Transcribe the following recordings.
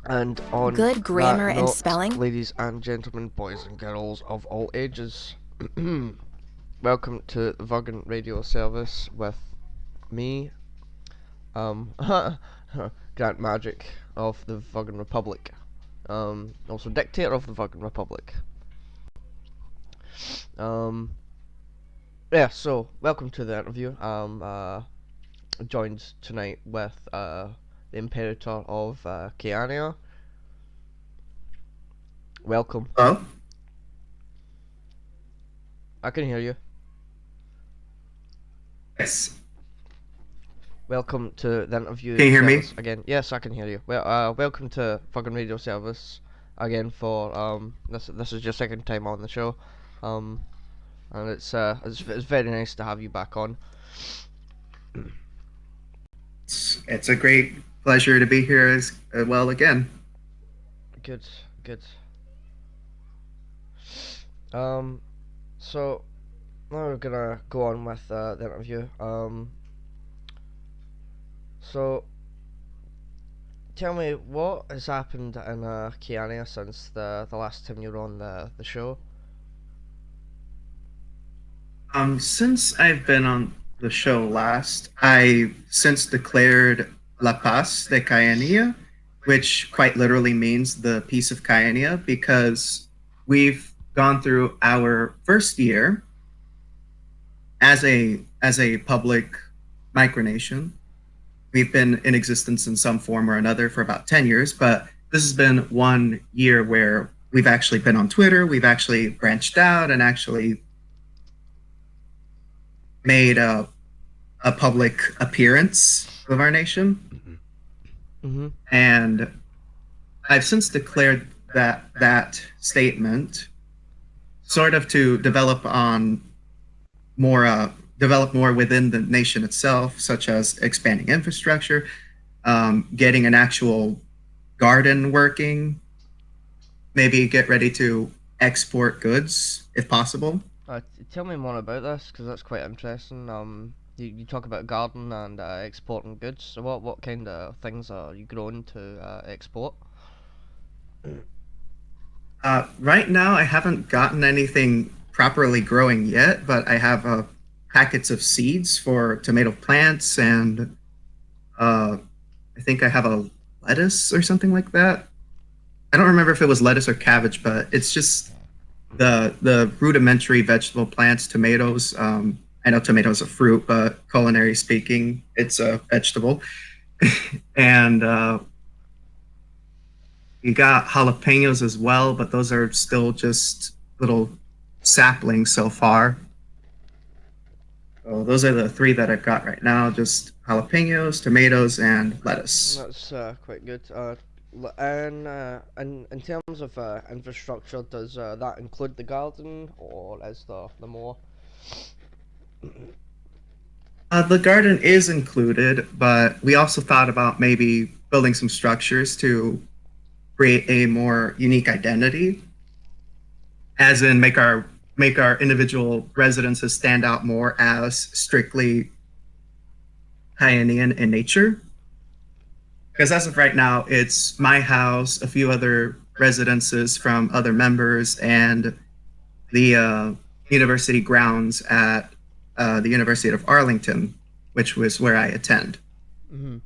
And on Good that grammar and note, spelling. ladies and gentlemen, boys and girls of all ages, welcome to the Virgan radio service with me, Grant Magic of the Virgan Republic, also dictator of the Virgan Republic. Um, yeah, so welcome to the interview. Joined tonight with the Imperator of Cayania. Welcome. Hello? I can hear you. Yes. Welcome to the interview Can you hear me? service again. Yes, I can hear you. Well, welcome to Virgin Radio service again for this is your second time on the show, and it's very nice to have you back on. It's a great pleasure to be here as well again. Good, good. So now we're gonna go on with the interview. So tell me what has happened in Cayania since the last time you were on the show. Since I've been on the show last, I since declared La Paz de Cayania, which quite literally means the peace of Cayania, because we've gone through our first year as a public micronation. We've been in existence in some form or another for about 10 years, but this has been 1 year where we've actually been on Twitter, we've actually branched out and actually made a public appearance of our nation. Mm-hmm. And I've since declared that statement sort of to develop more within the nation itself, such as expanding infrastructure, getting an actual garden working, maybe get ready to export goods if possible. Tell me more about this because that's quite interesting. You talk about garden and exporting goods. So what kind of things are you growing to export? Right now, I haven't gotten anything properly growing yet, but I have packets of seeds for tomato plants, and I think I have a lettuce or something like that. I don't remember if it was lettuce or cabbage, but it's just the rudimentary vegetable plants, tomatoes. I know tomatoes are fruit, but culinary speaking, it's a vegetable. And you got jalapenos as well, but those are still just little saplings so far. So those are the three that I've got right now: just jalapenos, tomatoes, and lettuce. That's quite good. And in terms of infrastructure, does that include the garden, or is the more? The garden is included, but we also thought about maybe building some structures to create a more unique identity, as in make our individual residences stand out more as strictly Cayanian in nature. Because as of right now, it's my house, a few other residences from other members, and the university grounds at the University of Arlington, which was where I attend. Mm-hmm.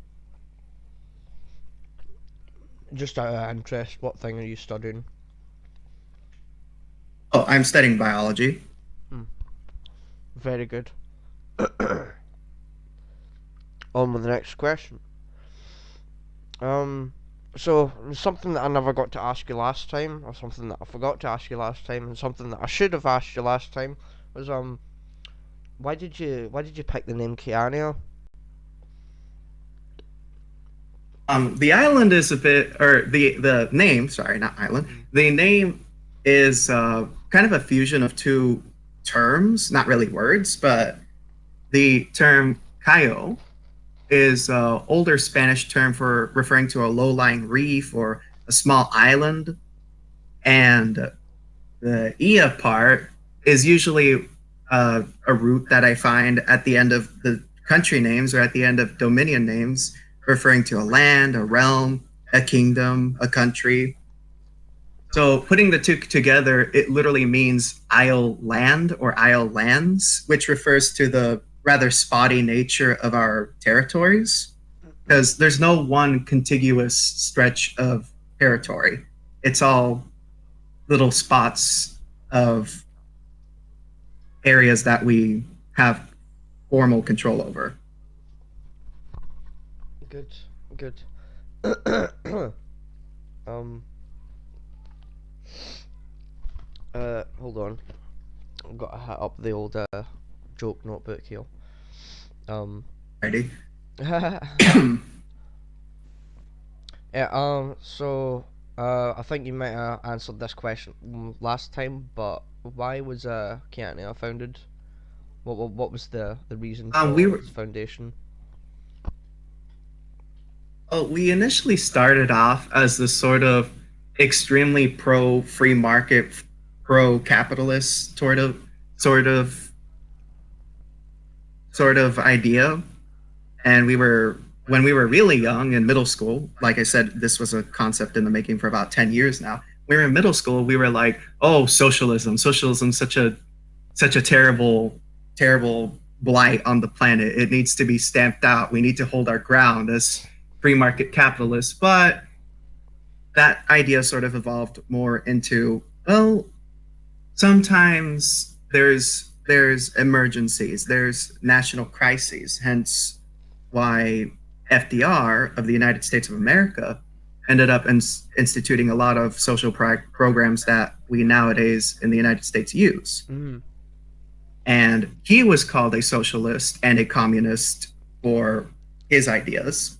Just out of interest, what thing are you studying? Oh, I'm studying biology. Very good. On with the next question. So something that I never got to ask you last time, or something that I forgot to ask you last time, and something that I should have asked you last time was why did you pick the name Cayania? The island is a bit, or the name, sorry, not island. The name is kind of a fusion of two terms, not really words, but the term cayo is an older Spanish term for referring to a low-lying reef or a small island, and the ia part is usually a root that I find at the end of the country names or at the end of dominion names, referring to a land, a realm, a kingdom, a country. So putting the two together, it literally means isle land or isle lands, which refers to the rather spotty nature of our territories, because there's no one contiguous stretch of territory. It's all little spots of areas that we have formal control over. Good, good. um, hold on. I've got to hit up the old joke notebook here. Um, Ready? yeah. So, I think you might have answered this question last time, but why was Cayania founded? What was the reason We for were its foundation? we initially started off as this sort of extremely pro free market, pro capitalist sort of sort of idea, and we were when we were really young in middle school. Like I said, this was a concept in the making for about 10 years now. We were in middle school. We were like, "Oh, socialism, such a terrible blight on the planet. It needs to be stamped out. We need to hold our ground as free market capitalists." But that idea sort of evolved more into, well, sometimes there's emergencies, there's national crises, hence why FDR of the United States of America ended up instituting a lot of social programs that we nowadays in the United States use. Mm. And he was called a socialist and a communist for his ideas.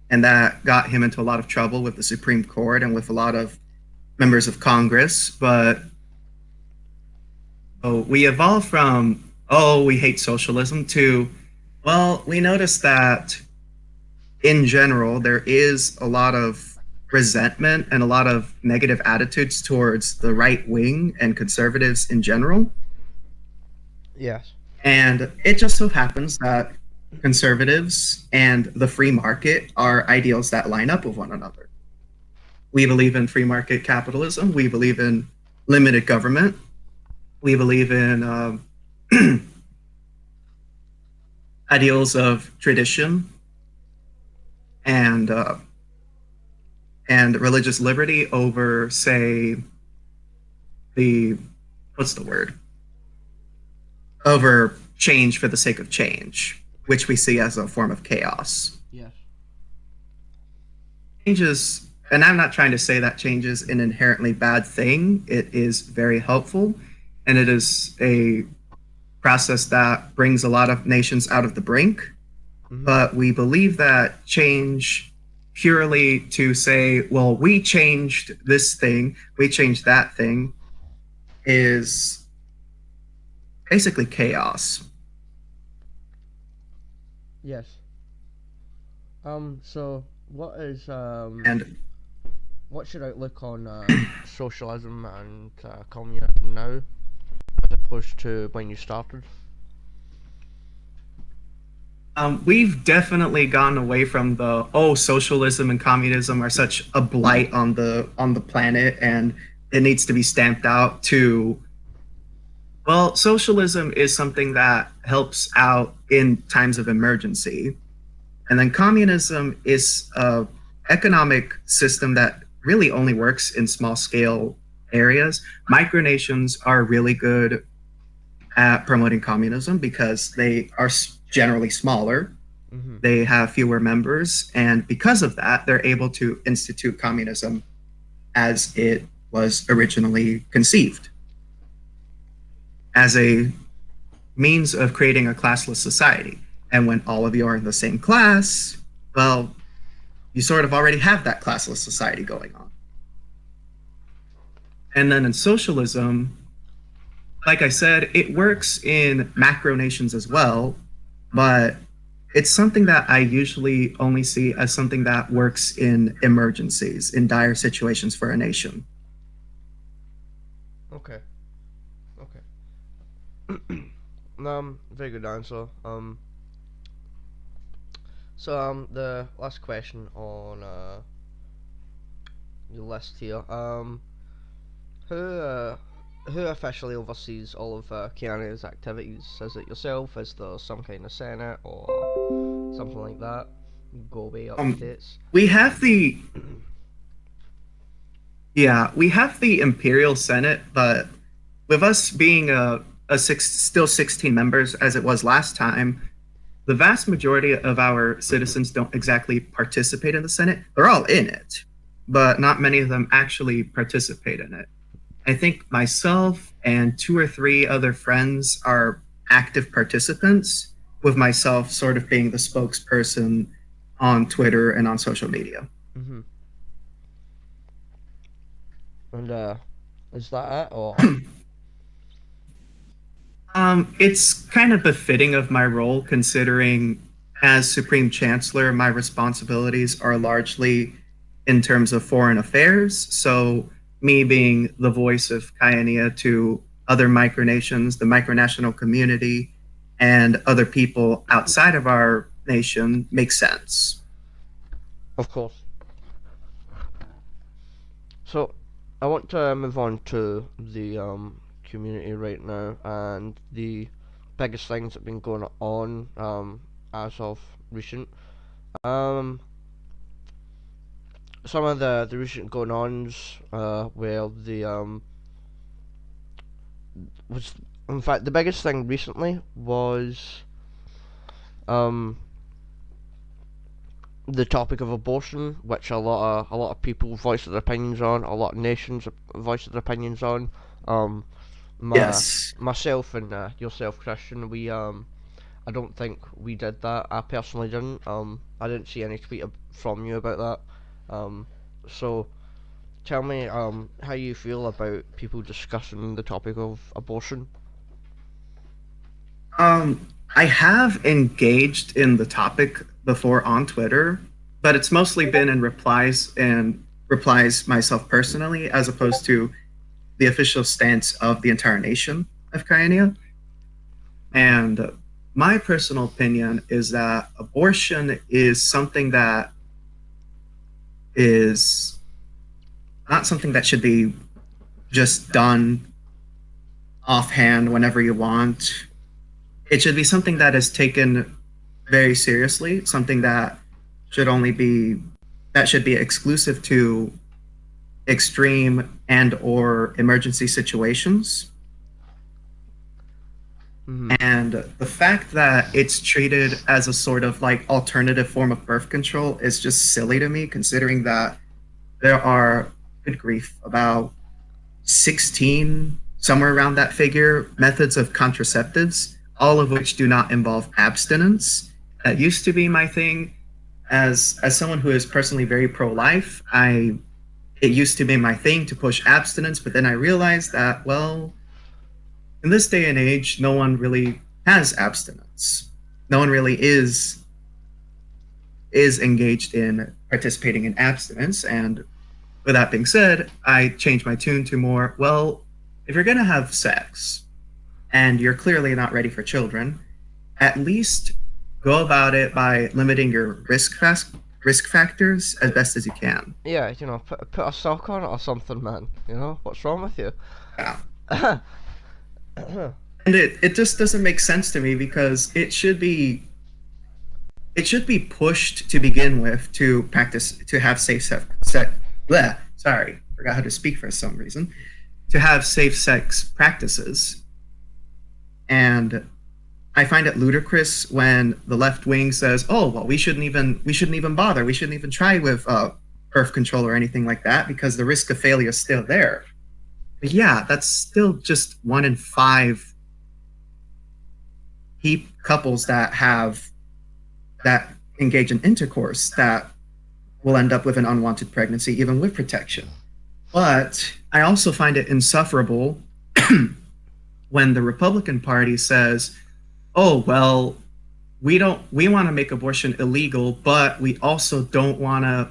And that got him into a lot of trouble with the Supreme Court and with a lot of members of Congress. But we evolved from, oh, we hate socialism to, well, we noticed that in general, there is a lot of resentment and a lot of negative attitudes towards the right wing and conservatives in general. Yes. And it just so happens that conservatives and the free market are ideals that line up with one another. We believe in free market capitalism. We believe in limited government. We believe in ideals of tradition and uh, and religious liberty over, say, the what's the word? Over change for the sake of change, which we see as a form of chaos. Yes. Change is, and I'm not trying to say that change is an inherently bad thing. It is very helpful, and it is a process that brings a lot of nations out of the brink. Mm-hmm. But we believe that change purely to say, well, we changed this thing, we changed that thing, is basically chaos. Yes. So And what's your outlook on socialism and communism now, as opposed to when you started? we've definitely gone away from the, oh, socialism and communism are such a blight on the planet and it needs to be stamped out, to, well, socialism is something that helps out in times of emergency. And then communism is a economic system that really only works in small scale areas. Micronations are really good at promoting communism because they are generally smaller. Mm-hmm. They have fewer members, and because of that, they're able to institute communism as it was originally conceived, as a means of creating a classless society. And when all of you are in the same class, well, you sort of already have that classless society going on. And then in socialism, like I said, it works in macro nations as well, but it's something that I usually only see as something that works in emergencies, in dire situations for a nation. Okay. Okay. Very good answer. So the last question on your list here. Who uh, who officially oversees all of Cayania's activities? Is it yourself? Is there some kind of senate or something like that? Go away Um, updates. we have the Yeah, we have the Imperial Senate, but with us being still 16 members as it was last time, the vast majority of our citizens don't exactly participate in the Senate. They're all in it, but not many of them actually participate in it. I think myself and two or three other friends are active participants, with myself sort of being the spokesperson on Twitter and on social media. Mhm. And is that it or? It's kind of befitting of my role, considering as Supreme Chancellor, my responsibilities are largely in terms of foreign affairs. So, me being the voice of Cayania to other micronations, the micronational community, and other people outside of our nation makes sense. Of course. So, I want to move on to the community right now and the biggest things that have been going on as of recent. Um, some of the recent going ons where the was in fact the biggest thing recently was um the topic of abortion, which a lot of people voiced their opinions on, a lot of nations voiced their opinions on. Um, my Yes. myself and yourself, Christian, we I don't think we did that. I personally didn't. I didn't see any tweet from you about that. So tell me how you feel about people discussing the topic of abortion. I have engaged in the topic before on Twitter, but it's mostly been in replies myself personally, as opposed to the official stance of the entire nation of Cayania. Mhm. And my personal opinion is that abortion is something that is not something that should be just done offhand whenever you want. It should be something that is taken very seriously, something that should only be that should be exclusive to extreme and or emergency situations. Mhm. And the fact that it's treated as a sort of like alternative form of birth control is just silly to me, considering that there are, good grief, about 16, somewhere around that figure, methods of contraceptives, all of which do not involve abstinence. That used to be my thing. As someone who is personally very pro-life, I it used to be my thing to push abstinence, but then I realized that, well, in this day and age, no one really has abstinence. No one really is engaged in participating in abstinence. And with that being said, I changed my tune to more, well, if you're gonna have sex and you're clearly not ready for children, at least go about it by limiting your risk factors as best as you can. Yeah, put a sock on it or something, man. What's wrong with you? Yeah. And it just doesn't make sense to me because it should be pushed to begin with to practice to have safe sex. Bleh, sorry, forgot how to speak for some reason. To have safe sex practices, and I find it ludicrous when the left wing says, "Oh, well, we shouldn't even bother. We shouldn't even try with birth control or anything like that because the risk of failure is still there." But yeah, that's still just 1 in 5 couples that engage in intercourse that will end up with an unwanted pregnancy, even with protection. But I also find it insufferable when the Republican Party says, "Oh well, we want to make abortion illegal, but we also don't want to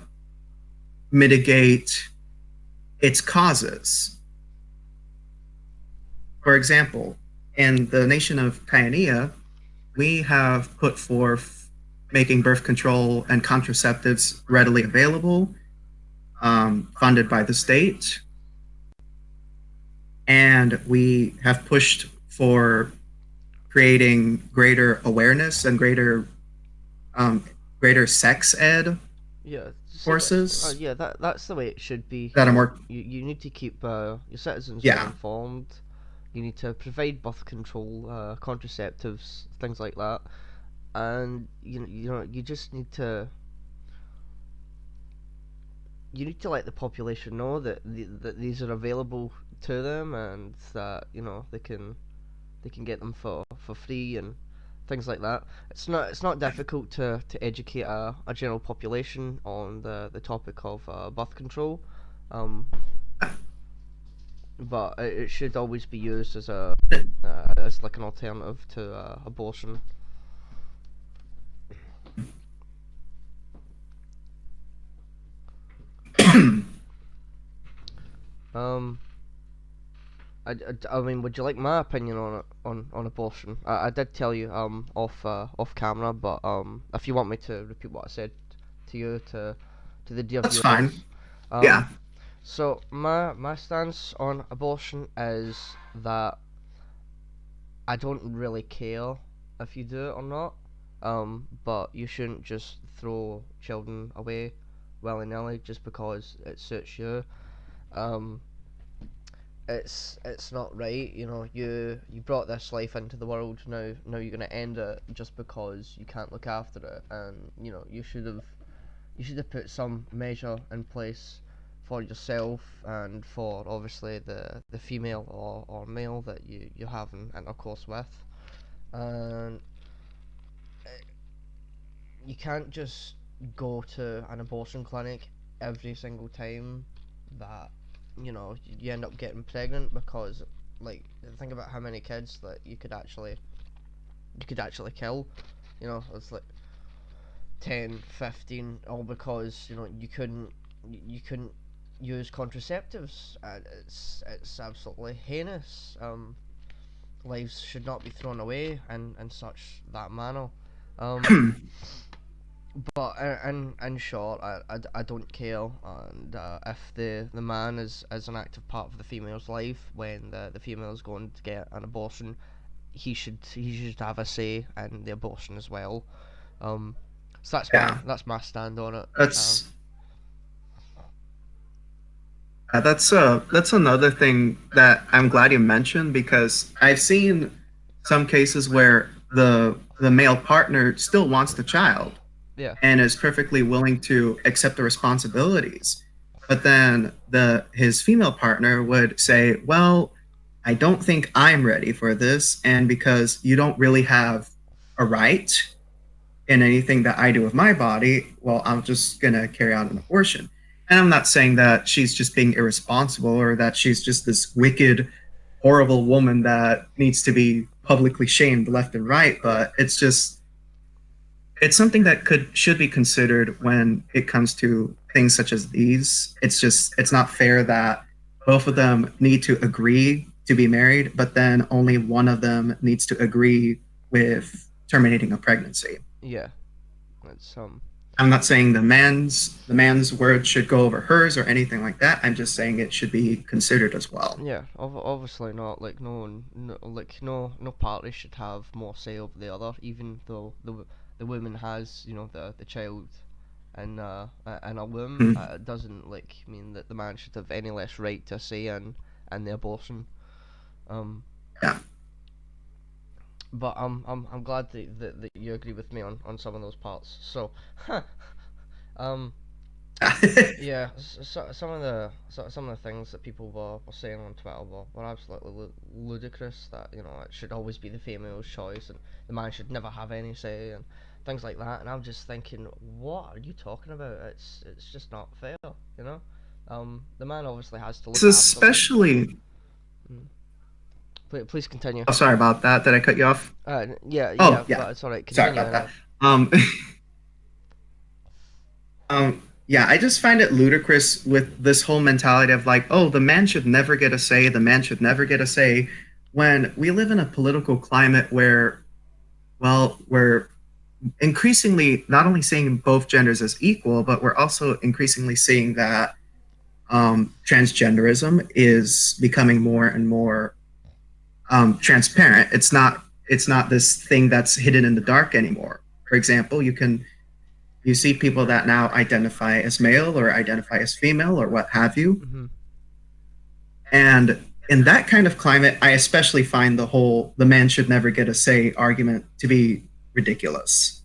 mitigate its causes." For example, in the nation of Cayania, we have put forth making birth control and contraceptives readily available. funded by the state, and we have pushed for creating greater awareness and um, greater sex ed Yeah, see courses yeah, that's the way it should be. that are more. You need to keep your citizens well Yeah, informed. You need to provide birth control, contraceptives, things like that, and you just need to let the population know that that these are available to them, and that they can get them for free and things like that. It's not difficult to educate a general population on the topic of birth control, um, but it should always be used as like an alternative to abortion. Um, I mean, would you like my opinion on it on abortion? I did tell you off camera, but if you want me to repeat what I said to you to the dear that's fine. viewers, um, Yeah. so my stance on abortion is that I don't really care if you do it or not, but you shouldn't just throw children away willy nilly just because it suits you. Um, it's not right. You brought this life into the world. Now you're gonna end it just because you can't look after it, and you should have put some measure in place for yourself and for obviously the female or male that you're having intercourse with, and you can't just go to an abortion clinic every single time that you end up getting pregnant, because like think about how many kids that you could actually kill. It's like 10, 15, all because you couldn't use contraceptives, and it's absolutely heinous. Lives should not be thrown away in such that manner. um But in short, I don't care, and if the man is an active part of the female's life when the female is going to get an abortion, he should have a say in the abortion as well. Um, so Yeah. that's my stand on it. That's that's another thing that I'm glad you mentioned, because I've seen some cases where the male partner still wants the child Yeah, and is perfectly willing to accept the responsibilities. But then his female partner would say, "Well, I don't think I'm ready for this, and because you don't really have a right in anything that I do with my body, well, I'm just going to carry out an abortion." And I'm not saying that she's just being irresponsible or that she's just this wicked, horrible woman that needs to be publicly shamed left and right, but it's something that could should be considered when it comes to things such as these. It's not fair that both of them need to agree to be married, but then only one of them needs to agree with terminating a pregnancy. yeah. It's I'm not saying the man's word should go over hers or anything like that. I'm just saying it should be considered as well. Yeah, obviously not. Like no party should have more say over the other, even though the woman has the child in a womb. Mhm. It doesn't like mean that the man should have any less right to say in the abortion. Um, Yeah. but I'm glad that you agree with me on some of those parts. So, um, yeah, some of the things that people were saying on Twitter were absolutely ludicrous. That it should always be the female's choice, and the man should never have any say, and things like that. And I'm just thinking, what are you talking about? It's just not fair, you know. The man obviously has to It's look after them. especially. Mm. Please continue. Oh, sorry about that. Did I cut you off? Yeah, Oh, yeah, yeah. but it's alright. Sorry Continue about that. anyway. Um, yeah, I just find it ludicrous with this whole mentality of like, oh, the man should never get a say, the man should never get a say, when we live in a political climate where, well, we're increasingly not only seeing both genders as equal, but we're also increasingly seeing that transgenderism is becoming more and more transparent. It's not this thing that's hidden in the dark anymore. For example, you see people that now identify as male or identify as female or what have you. Mm-hmm. And in that kind of climate, I especially find the man should never get a say argument to be ridiculous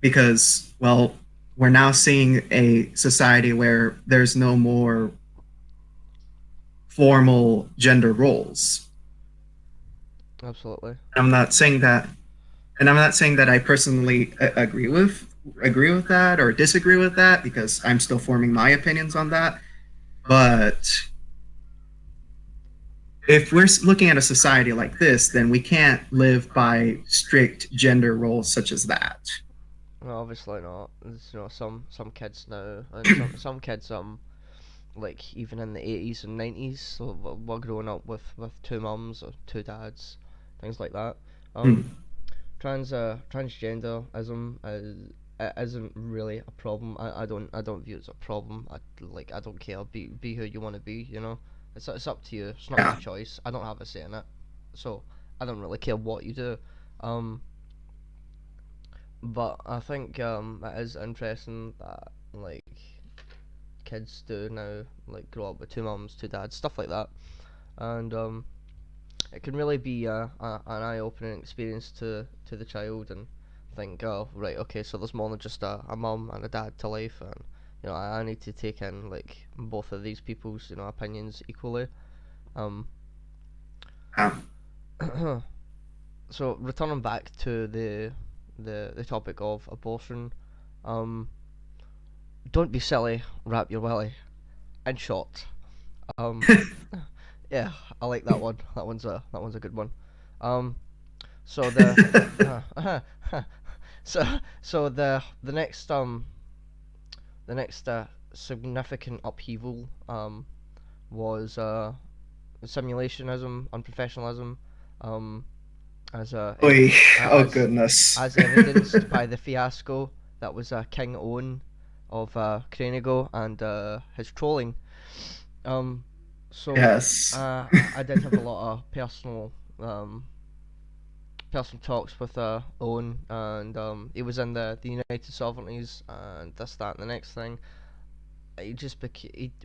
because, well, we're now seeing a society where there's no more formal gender roles. Absolutely. I'm not saying that, and I'm not saying that I personally agree with that or disagree with that because I'm still forming my opinions on that. But if we're looking at a society like this, then we can't live by strict gender roles such as that. No, obviously not. There's, some kids now, and some kids like even in the 80s and 90s, so we're growing up with two mums or two dads, things like that. Hmm. Um, transgenderism isn't really a problem. I don't view it as a problem. I don't care. Be who you want to be. It's up to you. It's not my Yeah. choice. I don't have a say in it, so I don't really care what you do. Um, but I think it is interesting that like kids do now like grow up with two mums, two dads, stuff like that, and it can really be an eye-opening experience to the child and think, oh right, okay, so there's more than just a mum and a dad to life, and I need to take in like both of these people's opinions equally. Um, Um, so returning back to the topic of abortion, um, don't be silly, wrap your willy. In short, um, yeah, I like that one. That one's a good one. Um, so so the next significant upheaval was simulationism, unprofessionalism, um, as Oy, oh as goodness. as evidenced by the fiasco that was King Owen of Cranigo and his trolling. Um, so Yes. I did have a lot of um, personal talks with Owen, and he was in the United Sovereignties, and this, that, and the next thing.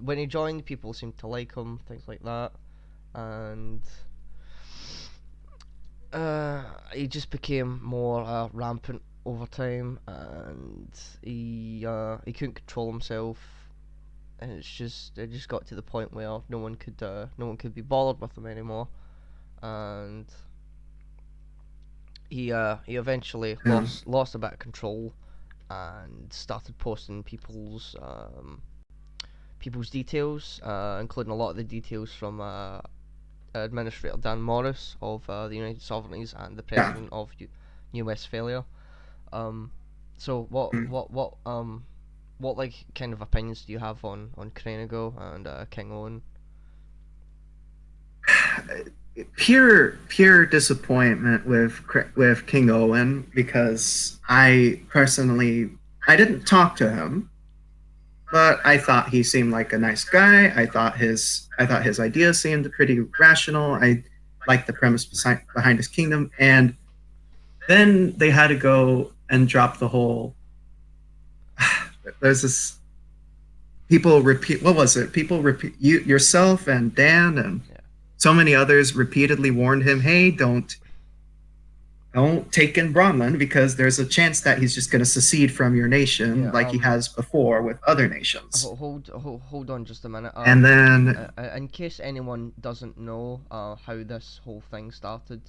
When he joined, people seemed to like him, things like that, and he just became more rampant over time, and he couldn't control himself, and it just got to the point where no one could be bothered with him anymore, and he eventually Yeah. lost a bit of control and started posting people's details, including a lot of the details from Administrator Dan Morris of the United Sovereignties and the Yeah. President of New Westphalia. Um, so what like kind of opinions do you have on Cranigo and King Owen? Pure disappointment with King Owen because I didn't talk to him, but I thought he seemed like a nice guy. I thought his ideas seemed pretty rational. I liked the premise behind his kingdom, and then they had to go and drop the whole. There's this people repeat. What was it? People repeat. Yourself and Dan and Yeah, so many others repeatedly warned him, "Hey, don't take in Bronwyn because there's a chance that he's just going to secede from your nation yeah. like he has before with other nations." Hold on just a minute. And then, In case anyone doesn't know how this whole thing started,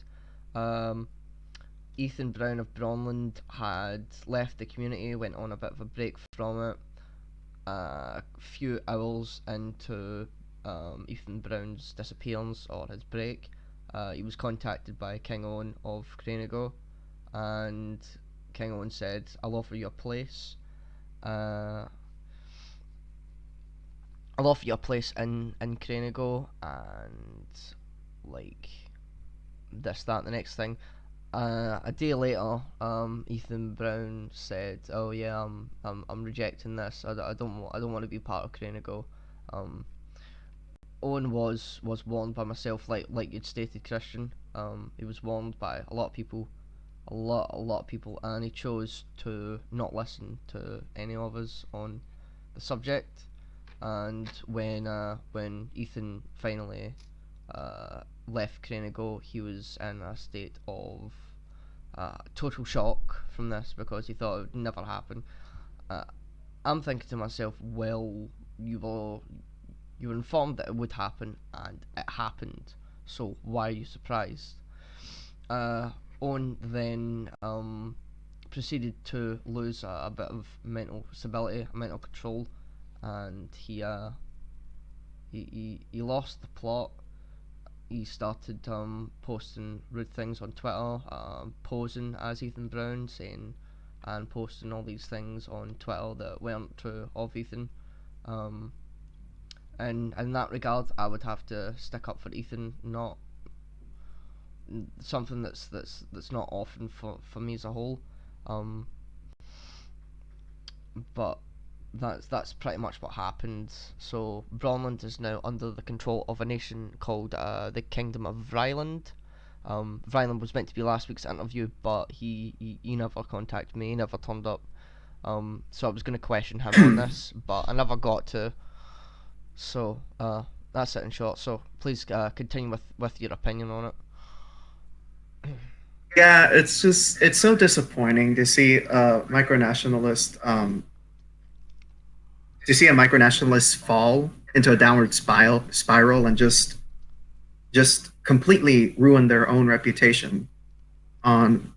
um, Ethan Brown of Bronland had left the community, went on a bit of a break from it. A few hours into Ethan Brown's disappearance or his break, he was contacted by King Owen of Cranigo, and King Owen said, "I'll offer you a place. Uh, I'll offer you a place in Cranigo, and like this, that, and the next thing." A day later, Ethan Brown said, "Oh yeah, I'm rejecting this. I don't want to be part of Cranigo." Um, Owen was warned by myself, like you'd stated, Christian. He was warned by a lot of people, a lot of people, and he chose to not listen to any of us on the subject. And when Ethan finally left Cranigo, he was in a state of total shock from this because he thought it would never happen. Uh, I'm thinking to myself, well, you were informed that it would happen, and it happened. So why are you surprised? Owen then proceeded to lose a bit of mental stability, mental control, and he lost the plot. He started posting rude things on Twitter, posing as Ethan Brown, saying and posting all these things on Twitter that weren't true of Ethan. Um, and in that regard, I would have to stick up for Ethan, not something that's not often for me as a whole. Um, but that's pretty much what happened. So Bronland is now under the control of a nation called the Kingdom of Vryland. Vryland was meant to be last week's interview, but he never contacted me, he never turned up. So I was going to question him on this, but I never got to. So that's it in short. So please continue with your opinion on it. Yeah, it's so disappointing to see a micronationalist fall into a downward spiral and just completely ruin their own reputation on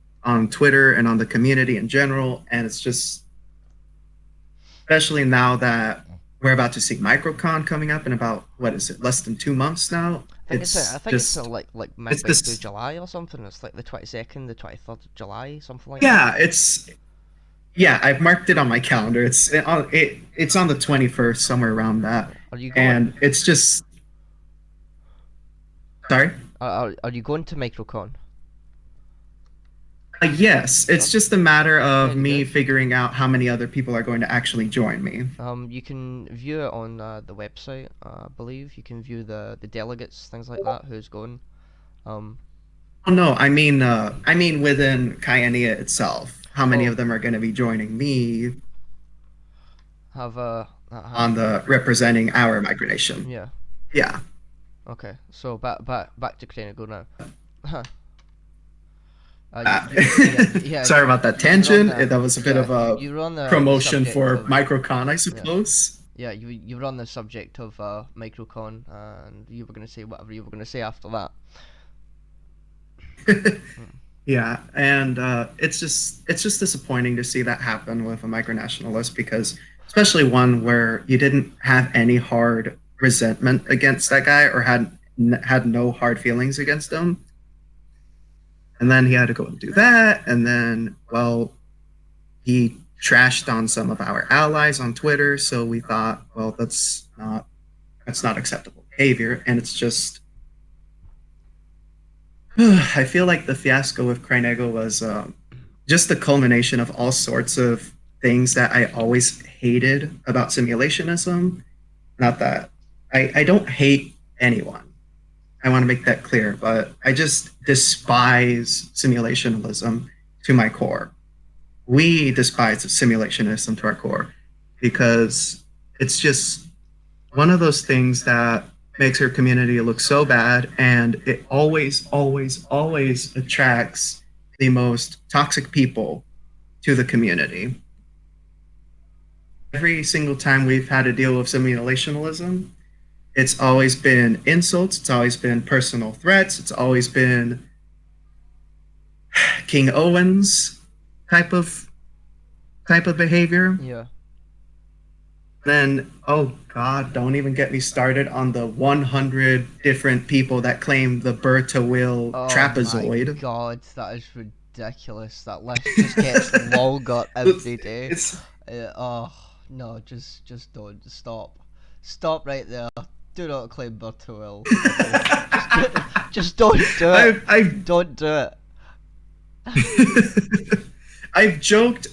Twitter and on the community in general. And it's just, especially now that we're about to see MicroCon coming up in about, what is it, less than 2 months now. I think it's like It's midway through this July or something. It's like the 22nd, the 23rd of July, something like that. yeah, I've marked it on my calendar. It's on the 21st, somewhere around that. Are you going? And it's just, sorry. Are you going to MicroCon? Yes, it's just a matter of Very me good. figuring out how many other people are going to actually join me. You can view it on the website. I believe you can view the delegates, things like that. Who's going? Um, Oh no, I mean within Cayania itself. How many oh, of them are going to be joining me have on the representing our migration? yeah. Yeah. Okay, so back to Crane go now. Huh. Uh, Yeah, Sorry about that you're on tangent. the That was a bit yeah of a you were on the promotion subject for of MicroCon, I yeah suppose. yeah you were on the subject of MicroCon, and you were gonna say whatever you were gonna say after that. Mm. Yeah, and it's just disappointing to see that happen with a micronationalist because especially one where you didn't have any hard resentment against that guy or had no hard feelings against him, and then he had to go and do that, and then well, he trashed on some of our allies on Twitter, so we thought, well, that's not acceptable behavior, and it's just I feel like the fiasco with Crynego was just the culmination of all sorts of things that I always hated about simulationism. Not that I don't hate anyone. I want to make that clear, but I just despise simulationism to my core. We despise simulationism to our core because it's just one of those things that makes her community look so bad, and it always always always attracts the most toxic people to the community. Every single time we've had to deal with simulationalism, it's always been insults, it's always been personal threats, it's always been King Owens type of behavior. Yeah. Then, oh God, don't even get me started on the 100 different people that claim the Berta Will Oh my trapezoid. God, that is ridiculous. That list just gets longer every day. It's Oh no, just don't stop right there. Do not claim Bertowell. Okay, just don't do it. I've Don't do it. I've joked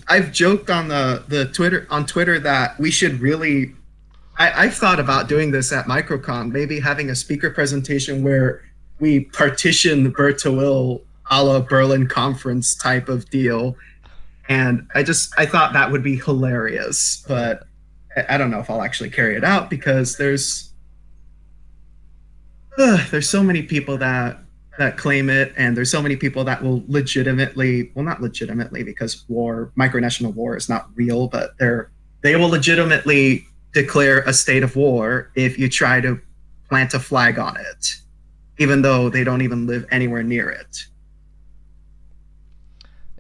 on the Twitter that we should really I've thought about doing this at Microcon, maybe having a speaker presentation where we partition Bertowil a la Berlin conference type of deal. And I thought that would be hilarious, Yeah, but I don't know if I'll actually carry it out because there's so many people that claim it, and there's so many people that will legitimately, well, not legitimately, because micronational war is not real, but they will legitimately declare a state of war if you try to plant a flag on it, even though they don't even live anywhere near it.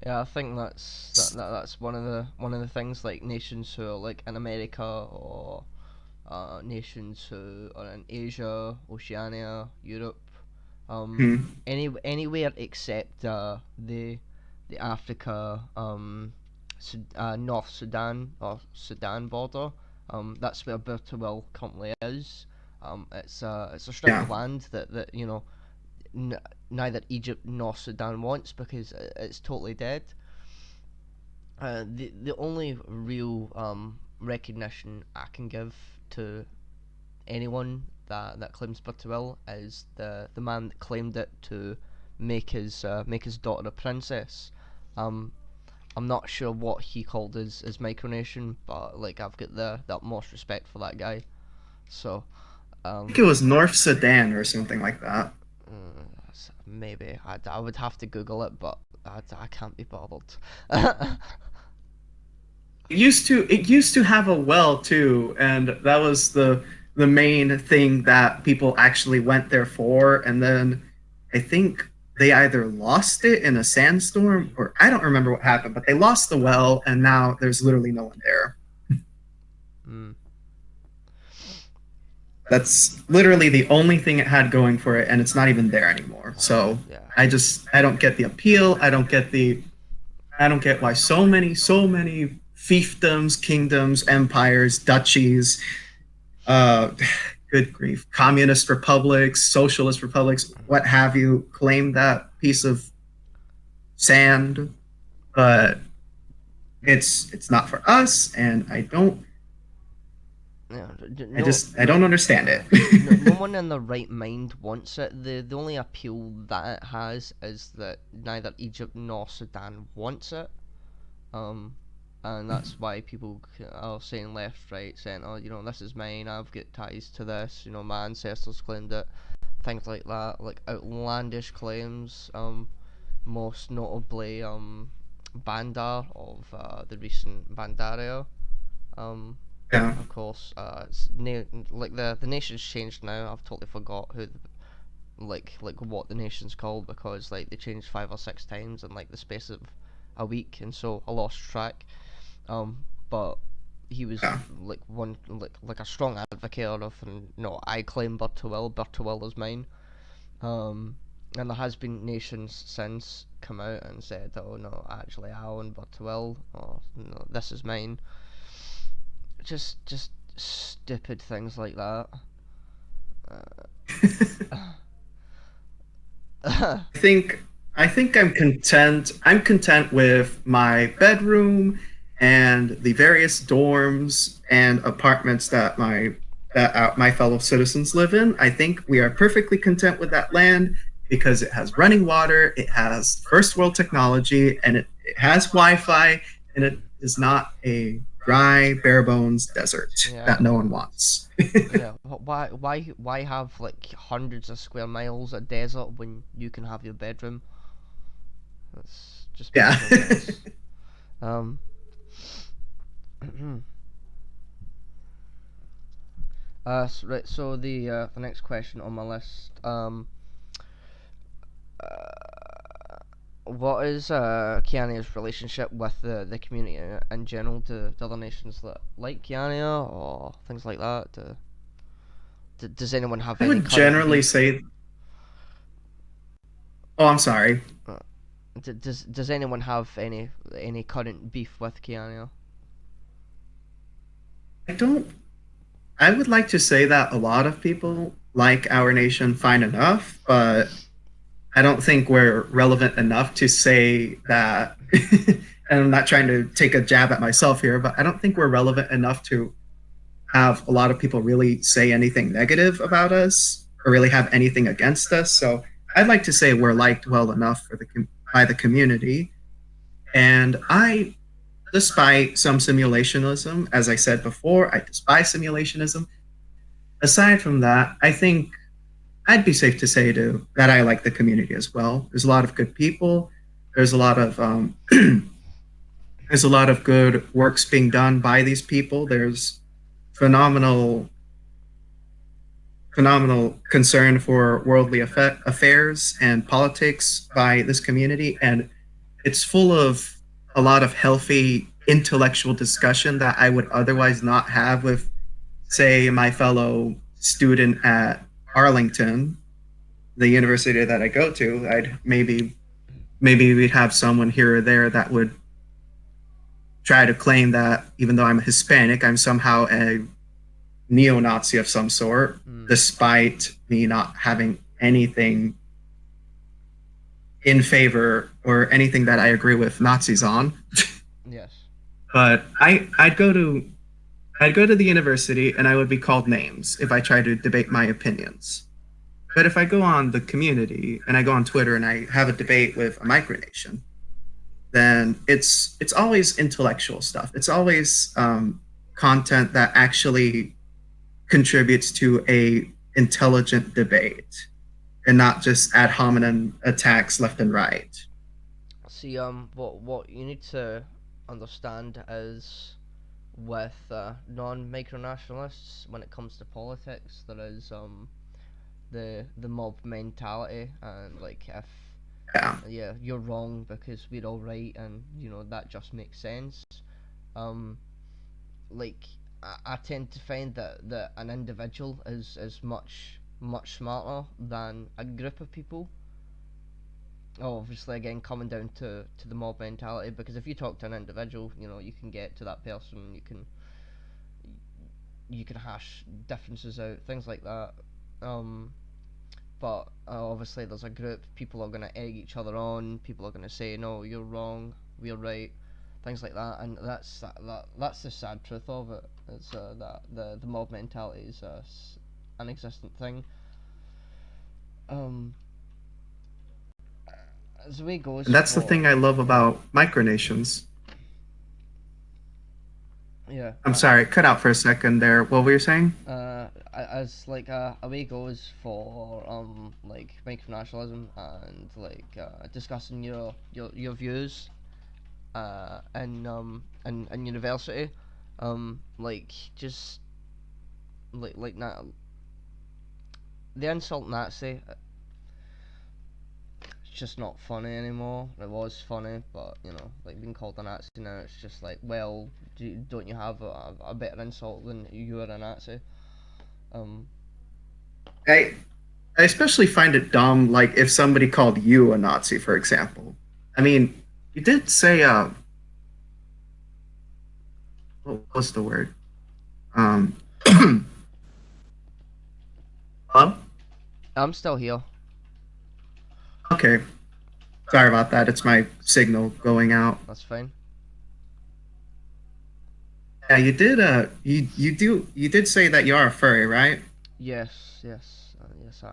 yeah. I think that's one of the things, like nations who are like in America, or nations who are in Asia, Oceania, Europe, um, Hmm. anywhere except the Africa, North Sudan or Sudan border. That's where Bertowil currently is. It's a strip Yeah. of land that n- neither Egypt nor Sudan wants, because it's totally dead. The only real recognition I can give to anyone that claims Bertowil is the man that claimed it to make his daughter a princess. Um, I'm not sure what he called his micronation, but like I've got the utmost respect for that guy. So I think um, it was North Sudan or something like that. maybe I would have to Google it, but I can't be bothered. It used to have a well too, and that was the main thing that people actually went there for. And then I think they either lost it in a sandstorm, or I don't remember what happened, but they lost the well, and now there's literally no one there. mm, That's literally the only thing it had going for it, and it's not even there anymore. So yeah. I don't get the appeal. I don't get why so many fiefdoms, kingdoms, empires, duchies, uh, good grief, communist republics, socialist republics, what have you, claim that piece of sand, but it's not for us, and Yeah, no, I don't understand no it. one in their right mind wants it. The only appeal that it has is that neither Egypt nor Sudan wants it. Um, and that's why people are saying left, right, saying, oh, this is mine. I've got ties to this. My ancestors claimed it. Things like that, like outlandish claims. Most notably, Bandar of the recent Bandaria. Um, Yeah. of course, like the nation's changed now. I've totally forgot who, like what the nation's called, because like they changed 5 or 6 times in like the space of a week, and so I lost track. But he was Yeah. like one like a strong advocate of, and no, I claim Bertowil. Bertowil is mine. Um, and there has been nations since come out and said, oh no, actually I own Bertowil, or no, this is mine. Just stupid things like that. I think I think I'm content. I'm content with my bedroom and the various dorms and apartments that my fellow citizens live in. I think we are perfectly content with that land because it has running water, it has first world technology, and it has Wi-Fi, and it is not a dry, bare bones desert Yeah, that no one wants. yeah. Why have like hundreds of square miles of desert when you can have your bedroom? That just Yeah. makes no sense. Um, right. So the next question on my list. Uh, what is Cayania's relationship with the community in general? To other nations that like Cayania or things like that? Does anyone have I any would current generally beef? say, oh, I'm sorry. Uh, does anyone have any current beef with Cayania? I don't I would like to say that a lot of people like our nation fine enough, but I don't think we're relevant enough to say that. And I'm not trying to take a jab at myself here, but I don't think we're relevant enough to have a lot of people really say anything negative about us or really have anything against us. So I'd like to say we're liked well enough by the community. And despite some simulationism, as I said before, I despise simulationism. Aside from that, I think I'd be safe to say that I like the community as well. There's a lot of good people. There's a lot of there's a lot of good works being done by these people. There's phenomenal phenomenal concern for worldly affairs and politics by this community, and it's full of a lot of healthy intellectual discussion that I would otherwise not have with, say, my fellow student at Arlington, the university that I go to. I'd maybe we'd have someone here or there that would try to claim that even though I'm a Hispanic, I'm somehow a neo-Nazi of some sort, despite me not having anything in favor or anything that I agree with Nazis on. Yes. But I'd go to the university and I would be called names if I tried to debate my opinions. But if I go on the community and I go on Twitter and I have a debate with a micronation, then it's always intellectual stuff. It's always content that actually contributes to a intelligent debate and not just ad hominem attacks left and right. See, what you need to understand is with non-micronationalists, when it comes to politics, there is the mob mentality, and like if Yeah. yeah, you're wrong because we're all right, and that just makes sense. Um, like I tend to find that an individual is much smarter than a group of people. Oh, obviously, again, coming down to the mob mentality, because if you talk to an individual, you can get to that person, you can hash differences out, things like that. Um, but obviously, there's a group. People are gonna egg each other on. People are gonna say, "No, you're wrong. We're right." Things like that, and that's the sad truth of it. It's that the mob mentality is an existent thing. Um, as the way goes And that's the thing for I love about micronations. yeah, I'm sorry, cut out for a second there. What were you saying? as like a way goes for like micronationalism and like discussing your views in university, like just like the insult Nazi, it's just not funny anymore. It was funny, but like being called a Nazi now, it's just like, well, don't you have a better insult than you are a Nazi? Um, I I especially find it dumb, like if somebody called you a Nazi, for example. I mean, you did say what was the word? Um, hello? I'm still here. Okay, sorry about that. It's my signal going out. That's fine. Yeah, you did. You did say that you are a furry, right? Yes, yes, yes.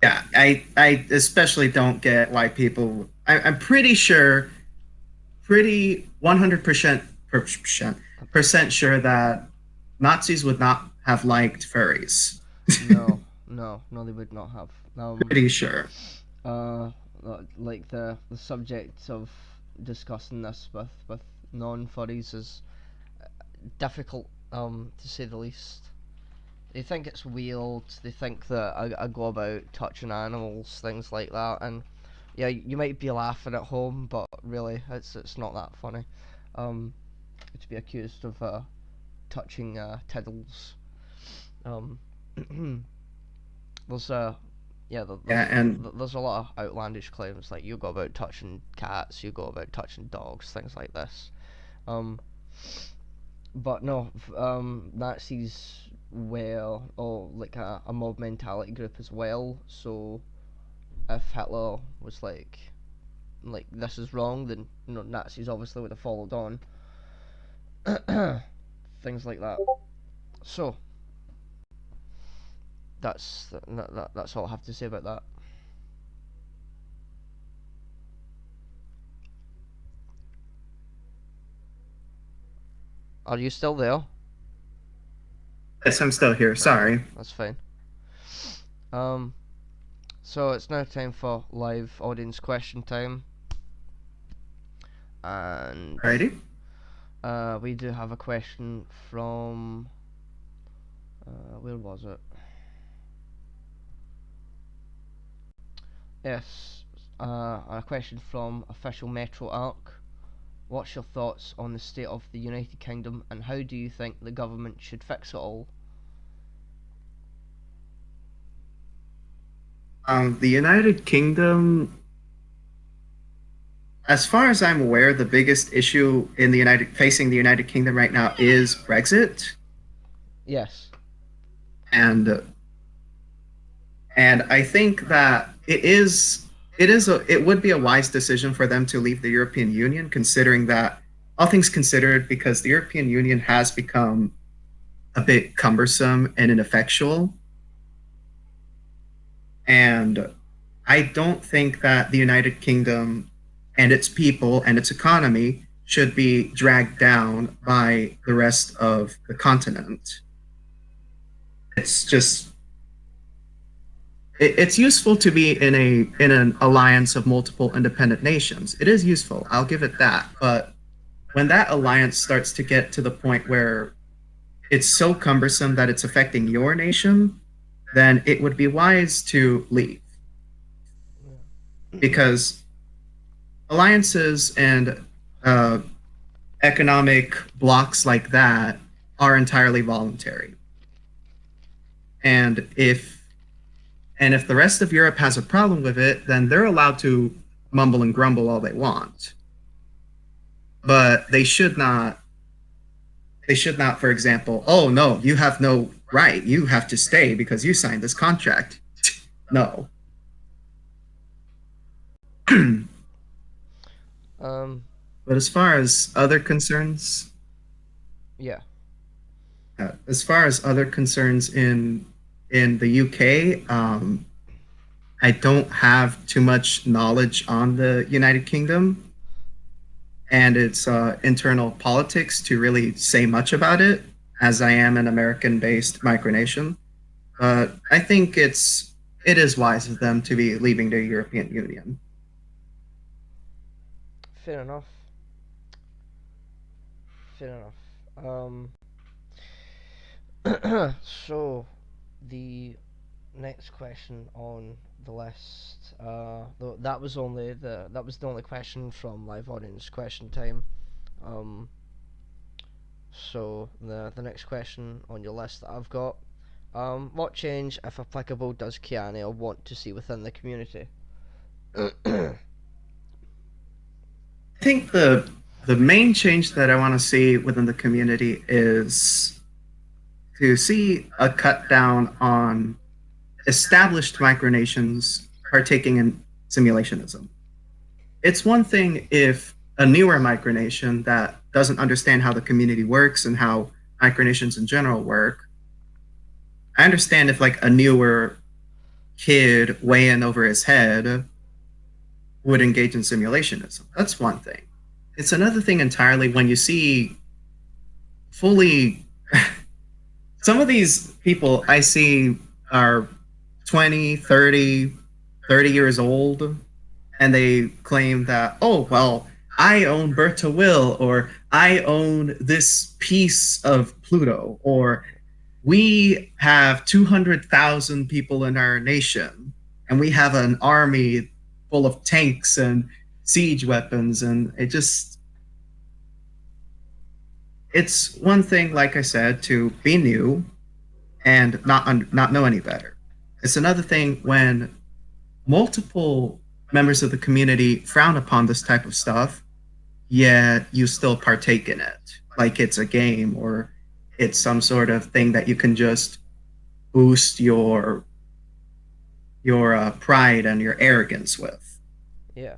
Yeah, I especially don't get why people. I'm pretty sure, pretty 100% percent sure that Nazis would not have liked furries. No, no, no. They would not have. Pretty sure. Uh, like the subject of discussing this with non-furries is difficult. To say the least. They think it's weird. They think that I go about touching animals, things like that, and yeah, you might be laughing at home, but really, it's not that funny. Um, to be accused of touching tiddles. Um, there's yeah, Yeah, and there's a lot of outlandish claims like you go about touching cats, you go about touching dogs, things like this. Um, but no, Nazis were like a mob mentality group as well. So if Hitler was like this is wrong, then Nazis obviously would have followed on. Things like that. So that's all I have to say about that. Are you still there? Yes, I'm still here. Okay, Sorry. that's fine. Um, so it's now time for live audience question time, and Alrighty. we do have a question from where was it? Yes, a question from official Metro Arc. What's your thoughts on the state of the United Kingdom, and how do you think the government should fix it all? The United Kingdom, as far as I'm aware, the biggest issue in the United facing the United Kingdom right now is Brexit, Yes. and I think that it would be a wise decision for them to leave the European Union, considering that all things considered, because the European Union has become a bit cumbersome and ineffectual, and I don't think that the United Kingdom and its people and its economy should be dragged down by the rest of the continent. It's just it's useful to be in an alliance of multiple independent nations. It is useful. I'll give it that. But when that alliance starts to get to the point where it's so cumbersome that it's affecting your nation, then it would be wise to leave, because alliances and uh, economic blocks like that are entirely voluntary. And if the rest of Europe has a problem with it, then they're allowed to mumble and grumble all they want. But they should not, for example, oh no, you have no right. You have to stay because you signed this contract. No. Um. But as far as other concerns, Yeah. as far as other concerns in the UK, I don't have too much knowledge on the United Kingdom and its internal politics to really say much about it, as I am an American-based micronation. But I think it is wise of them to be leaving the European Union. Fair enough. Fair enough. So the next question on the list. That was the only question from live audience question time. Um, so the next question on your list that I've got. What change, if applicable, does Cayania want to see within the community? I think the main change that I want to see within the community is to see a cut down on established micronations partaking in simulationism. It's one thing if a newer micronation that doesn't understand how the community works and how micronations in general work. I understand if like a newer kid way in over his head would engage in simulationism. That's one thing. It's another thing entirely when you see fully some of these people I see are 20, 30, 30 years old, and they claim that, oh, well, I own Berta Will, or I own this piece of Pluto, or we have 200,000 people in our nation, and we have an army full of tanks and siege weapons. And it's one thing, like I said, to be new and not know any better. It's another thing when multiple members of the community frown upon this type of stuff, yet you still partake in it, like it's a game or it's some sort of thing that you can just boost your pride and your arrogance with. Yeah.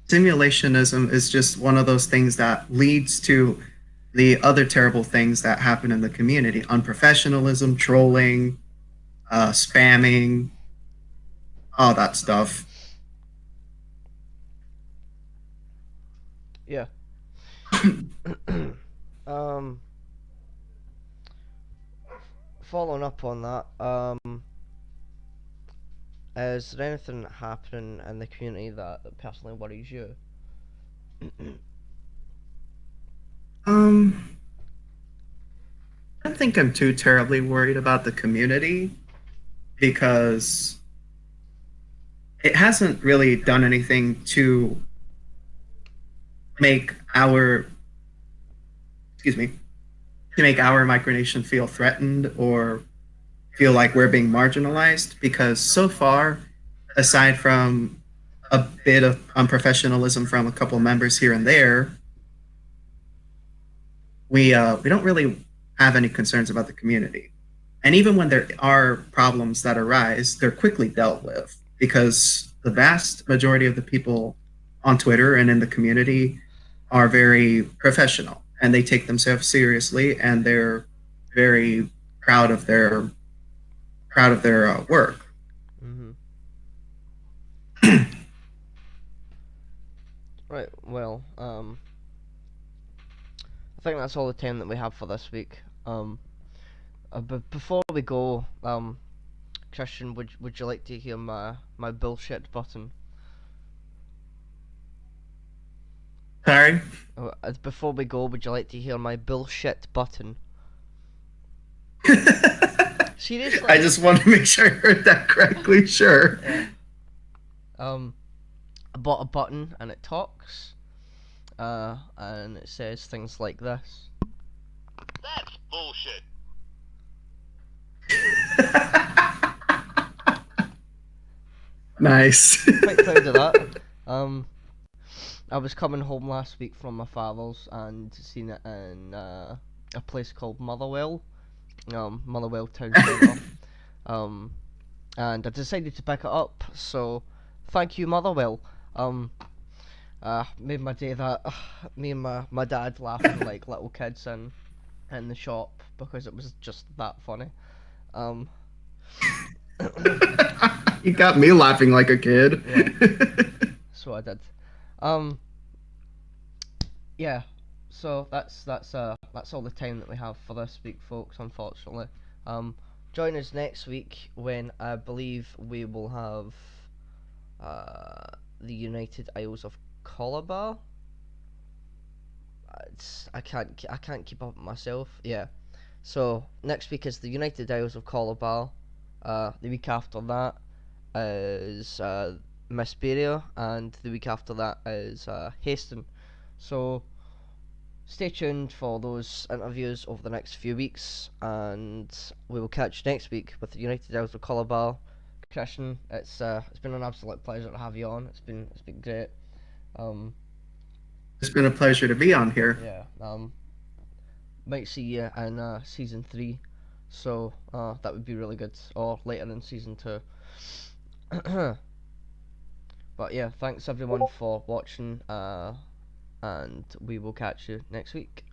Simulationism is just one of those things that leads to the other terrible things that happen in the community: unprofessionalism, trolling, spamming, all that stuff. Yeah. um, Following up on that, is there anything happening in the community that personally worries you? um, I don't think I'm too terribly worried about the community because it hasn't really done anything to make our excuse me to make our micronation feel threatened or feel like we're being marginalized, because so far, aside from a bit of unprofessionalism from a couple members here and there, we don't really have any concerns about the community. And even when there are problems that arise, they're quickly dealt with because the vast majority of the people on Twitter and in the community are very professional and they take themselves seriously, and they're very proud of their work. Mm-hmm. Right. Well, I think that's all the time that we have for this week. But before we go, Christian, would you like to hear my bullshit button? Sorry. Before we go, would you like to hear my bullshit button? Seriously? I just want to make sure I heard that correctly. Sure. Yeah. I bought a button and it talks. And it says things like this. That's bullshit. Nice. Quite proud of that. I was coming home last week from my father's and seen it in a place called Motherwell, Motherwell Town Centre. And I decided to pick it up. So, thank you, Motherwell. Made my day that me and my dad laughing like little kids in the shop because it was just that funny. Um, You got me laughing like a kid. Yeah. So I did. Um, yeah. So that's all the time that we have for this week, folks. Unfortunately. Join us next week when I believe we will have the United Isles of Calabar. I can't keep up with myself. Yeah. So next week is the United Isles of Calabar. The week after that is Mesperia, and the week after that is Haston. So stay tuned for those interviews over the next few weeks, and we will catch you next week with the United Isles of Calabar. Christian, it's been an absolute pleasure to have you on. It's been great. It's been a pleasure to be on here. Yeah. Might see you in season 3, so that would be really good, or later in season 2. But yeah, thanks everyone for watching, and we will catch you next week.